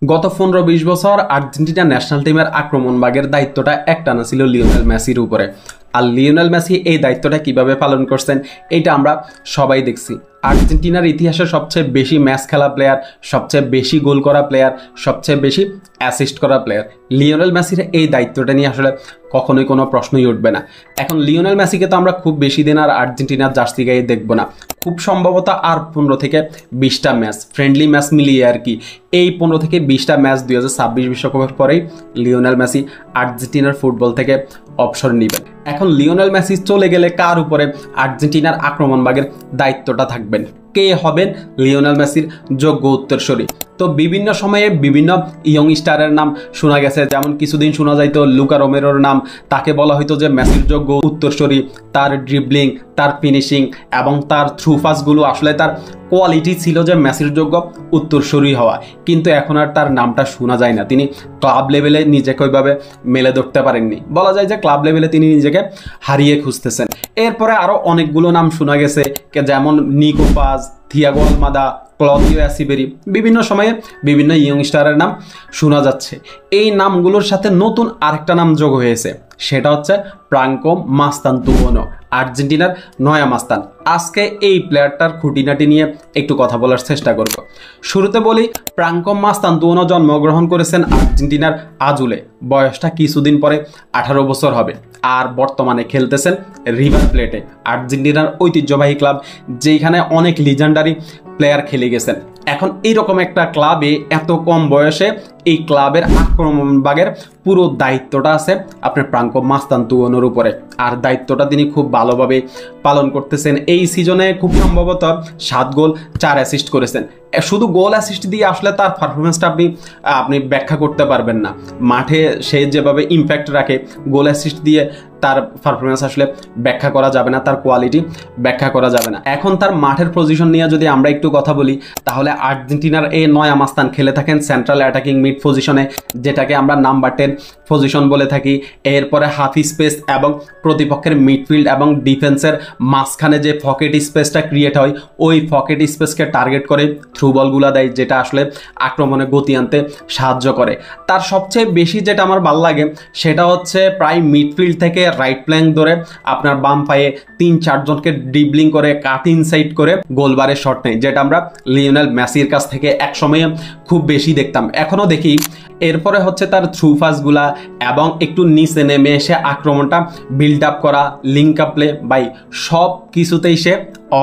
গত 15-20 বছর Argentina national টিমের আক্রমণ ভাগের দায়িত্বটা একটানা ছিল লিওনেল মেসির উপরে। আর লিওনেল মেসি এই দায়িত্বটা কিভাবে পালন করছেন এইটা আমরা সবাই দেখছি। আর্জেন্টিনার ইতিহাসে সবচেয়ে বেশি ম্যাচ খেলা প্লেয়ার, সবচেয়ে বেশি গোল করা প্লেয়ার, সবচেয়ে বেশি অ্যাসিস্ট করা প্লেয়ার লিওনেল মেসির এই দায়িত্বটা নিয়ে আসলে কখনোই কোনো প্রশ্নই উঠবে না। এখন লিওনেল মেসিকে তো আমরা খুব বেশি দিন আর আর্জেন্টিনার জার্সি গায়ে দেখবো না। খুব সম্ভবত আর 15 থেকে 20টা ম্যাচ, ফ্রেন্ডলি ম্যাচ মিলিয়ে আর কি, এই 15 থেকে 20টা ম্যাচ 2026 বিশ্বকাপের পরেই লিওনেল মেসি আর্জেন্টিনার ফুটবল থেকে অবসর নেবেন। এখন লিওনেল মেসি চলে গেলে কার উপরে আর্জেন্টিনার আক্রমণ ভাগের দায়িত্বটা থাকবেন? কে হবেন লিওনেল মেসির যোগ্য উত্তরসূরি? তো বিভিন্ন সময়ে বিভিন্ন ইয়ং স্টারের নাম শোনা গেছে। যেমন কিছুদিন শোনা যাইতো লুকা রোমেরোর নাম, তাকে বলা হয়তো যে মেসির যোগ্য উত্তরসূরি। তার ড্রিবলিং, তার ফিনিশিং এবং তার থ্রু পাসগুলো আসলে তার কোয়ালিটি ছিল যে মেসির যোগ্য উত্তরসূরি হওয়া। কিন্তু এখন আর তার নামটা শোনা যায় না। তিনি ক্লাব লেভেলে নিজেকে ওইভাবে মেলে ধরতে পারেননি। বলা যায় যে ক্লাব লেভেলে তিনি নিজেকে হারিয়ে খুঁজতেছেন। এরপরে আরও অনেকগুলো নাম শোনা গেছে, যেমন নিকো পাজ, থিয়াগো আলমাদা, ক্লদিও এসিবেরি, বিভিন্ন সময়ে বিভিন্ন ইয়ং স্টারের নাম শোনা যাচ্ছে। এই নামগুলোর সাথে নতুন আরেকটা নাম যোগ হয়েছে, সেটা হচ্ছে ফ্রাঙ্কো মাস্তান্তুয়ানো, আর্জেন্টিনার নয়া মাস্তান। আজকে এই প্লেয়ারটার খুঁটিনাটি নিয়ে একটু কথা বলার চেষ্টা করব। শুরুতে বলি, ফ্রাঙ্কো মাস্তান্তুয়ানো জন্মগ্রহণ করেছেন আর্জেন্টিনার আজুলে। বয়সটা কিছুদিন পরে 18 বছর হবে। আর বর্তমানে খেলতেছেন রিভার প্লেটে, আর্জেন্টিনার ঐতিহ্যবাহী ক্লাব, যেখানে অনেক লিজেন্ডারি প্লেয়ার খেলে গেছেন। এখন এইরকম একটা ক্লাবে এত কম বয়সে এই ক্লাবের আক্রমণ ভাগের পুরো দায়িত্বটা আছে আপনার ফ্রাঙ্কো মাস্তান্তুয়ানোর উপরে। আর দায়িত্বটা তিনি খুব ভালোভাবে পালন করতেছেন। এই সিজনে খুব সম্ভবত 7 গোল 4 অ্যাসিস্ট করেছেন। শুধু গোল অ্যাসিস্ট দিয়ে আসলে তার পারফরমেন্সটা আপনি ব্যাখ্যা করতে পারবেন না। মাঠে সে যেভাবে ইম্প্যাক্ট রাখে, গোল অ্যাসিস্ট দিয়ে তার পারফরমেন্স আসলে ব্যাখ্যা করা যাবে না, তার কোয়ালিটি ব্যাখ্যা করা যাবে না। এখন তার মাঠের পজিশন নিয়ে যদি আমরা একটু কথা বলি, তাহলে আর্জেন্টিনার এই নয়া মাস্তান খেলে থাকেন সেন্ট্রাল অ্যাটাকিং মিড পজিশনে, যেটাকে আমরা নাম্বার 10 পজিশন বলে থাকি। এরপরে হাফ স্পেস এবং প্রতিপক্ষের মিডফিল্ড এবং ডিফেন্সের মাঝখানে যে পকেট স্পেসটা ক্রিয়েট হয়, ওই পকেট স্পেসকে টার্গেট করে থ্রু বলগুলা দেয়, যেটা আসলে আক্রমণে গতি আনতে সাহায্য করে। তার সবচেয়ে বেশি যেটা আমার ভালো লাগে সেটা হচ্ছে প্রায় মিডফিল্ড থেকে রাইট ফ্ল্যাঙ্ক ধরে আপনার বাম পায়ে 3-4 জনকে ড্রিবলিং করে কাট ইনসাইড করে গোলবারে শট নেয়, যেটা আমরা লিওনেল মেসির কাছ থেকে এক সময়ে খুব বেশি দেখতাম, এখনও দেখি। এরপরে হচ্ছে তার থ্রু পাসগুলা এবং একটু নিচে নেমে এসে আক্রমণটা বিল্ড আপ করা, লিঙ্ক আপ প্লে, বাই সব কিছুতেই সে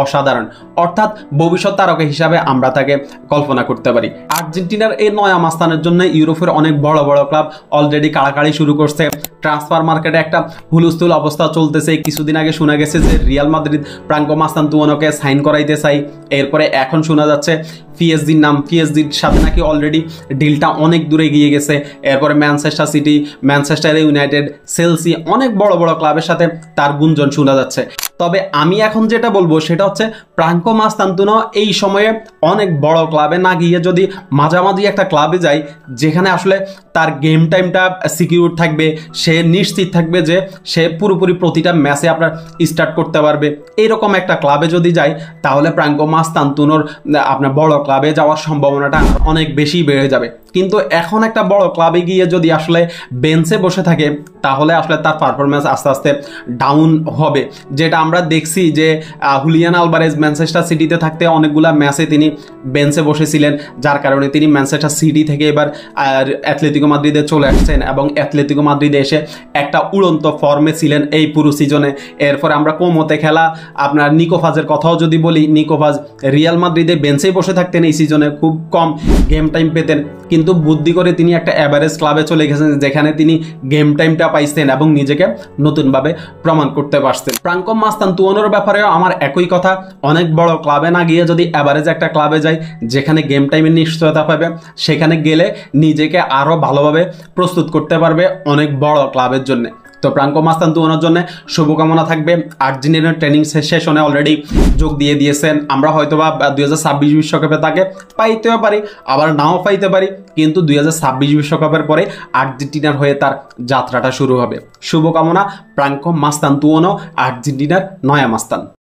অসাধারণ। অর্থাৎ ভবিষ্যৎ তারকা হিসাবে আমরা তাকে কল্পনা করতে পারি। আর্জেন্টিনার এই নয়া মাস্তানের জন্য ইউরোপের অনেক বড় বড় ক্লাব অলরেডি কাড়াকাড়ি শুরু করছে। ট্রান্সফার মার্কেটে একটা হুলস্থুল অবস্থা চলতেছে। কিছুদিন আগে শোনা গেছে যে রিয়াল মাদ্রিদ ফ্রাঙ্কো মাস্তান্তুয়ানোকে সাইন করাইতে চাই। এরপরে এখন শোনা যাচ্ছে পিএসজির নাম, পিএসজির সাথে নাকি অলরেডি ডিলটা অনেক দূরে গিয়ে গেছে। এরপরে Manchester city, Manchester United, Chelsea, অনেক বড় বড় ক্লাবের সাথে তার গুঞ্জন শোনা যাচ্ছে। তবে আমি এখন যেটা বলবো সেটা হচ্ছে ফ্রাঙ্কো মাস্তান্তুয়ানো এই সময়ে অনেক বড় ক্লাবে না গিয়ে যদি মাঝামাঝি একটা ক্লাবে যায়, যেখানে আসলে তার গেম টাইমটা সিকিউর থাকবে, সে নিশ্চিত থাকবে যে সে পুরোপুরি প্রতিটা ম্যাচে আপনার স্টার্ট করতে পারবে, এইরকম একটা ক্লাবে যদি যায়, তাহলে ফ্রাঙ্কো মাস্তান্তুয়ানোর আপনার বড় ক্লাবে যাওয়ার সম্ভাবনাটা অনেক বেশি বেড়ে যাবে। কিন্তু এখন একটা বড় ক্লাবে গিয়ে যদি আসলে বেঞ্চে বসে থাকে, তাহলে আসলে তার পারফরমেন্স আস্তে আস্তে ডাউন হবে। যেটা আমরা দেখছি যে হুলিয়ান আলভারেজ ম্যানচেস্টার সিটিতে থাকতে অনেকগুলা ম্যাচে তিনি বেঞ্চে বসেছিলেন, যার কারণে তিনি ম্যানচেস্টার সিটি থেকে এবার অ্যাথলেটিকো মাদ্রিদে চলে আসছেন এবং অ্যাথলেটিকো মাদ্রিদে এসে একটা উড়ন্ত ফর্মে ছিলেন এই পুরো সিজনে। এরপরে আমরা কোমোতে খেলা আপনার নিকো পাজের কথাও যদি বলি, নিকো পাজ রিয়াল মাদ্রিদে বেঞ্চেই বসে থাকতেন এই সিজনে, খুব কম গেম টাইম পেতেন, কিন্তু বুদ্ধি করে তিনি একটা অ্যাভারেজ ক্লাবে চলে গেছেন, যেখানে তিনি গেম টাইমটা পাইছেন এবং নিজেকে নতুনভাবে প্রমাণ করতে পারছেন। ফ্রাঙ্কো মাস্তান্তুয়ানোর ব্যাপারেও আমার একই কথা, অনেক বড় ক্লাবে না গিয়ে যদি অ্যাভারেজ একটা ক্লাবে যায়, যেখানে গেম টাইমের নিশ্চয়তা পাবে, সেখানে গেলে নিজেকে আরও ভালোভাবে প্রস্তুত করতে পারবে অনেক বড় ক্লাবের জন্য। তো ফ্রাঙ্কো মাস্তান্তুয়ানোর জন্য শুভকামনা থাকবে। আর্জেন্টিনার ট্রেনিং সেশনে অলরেডি যোগ দিয়ে দিয়েছেন। আমরা হয়তোবা 2026 বিশ্বকাপে তাকে পাইতেও পারি, আবার নাও পাইতে পারি, কিন্তু 2026 বিশ্বকাপের পরে আর্জেন্টিনার হয়ে তার যাত্রাটা শুরু হবে। শুভকামনা ফ্রাঙ্কো মাস্তান্তুয়ানো, আর্জেন্টিনার নয়া মাস্তান।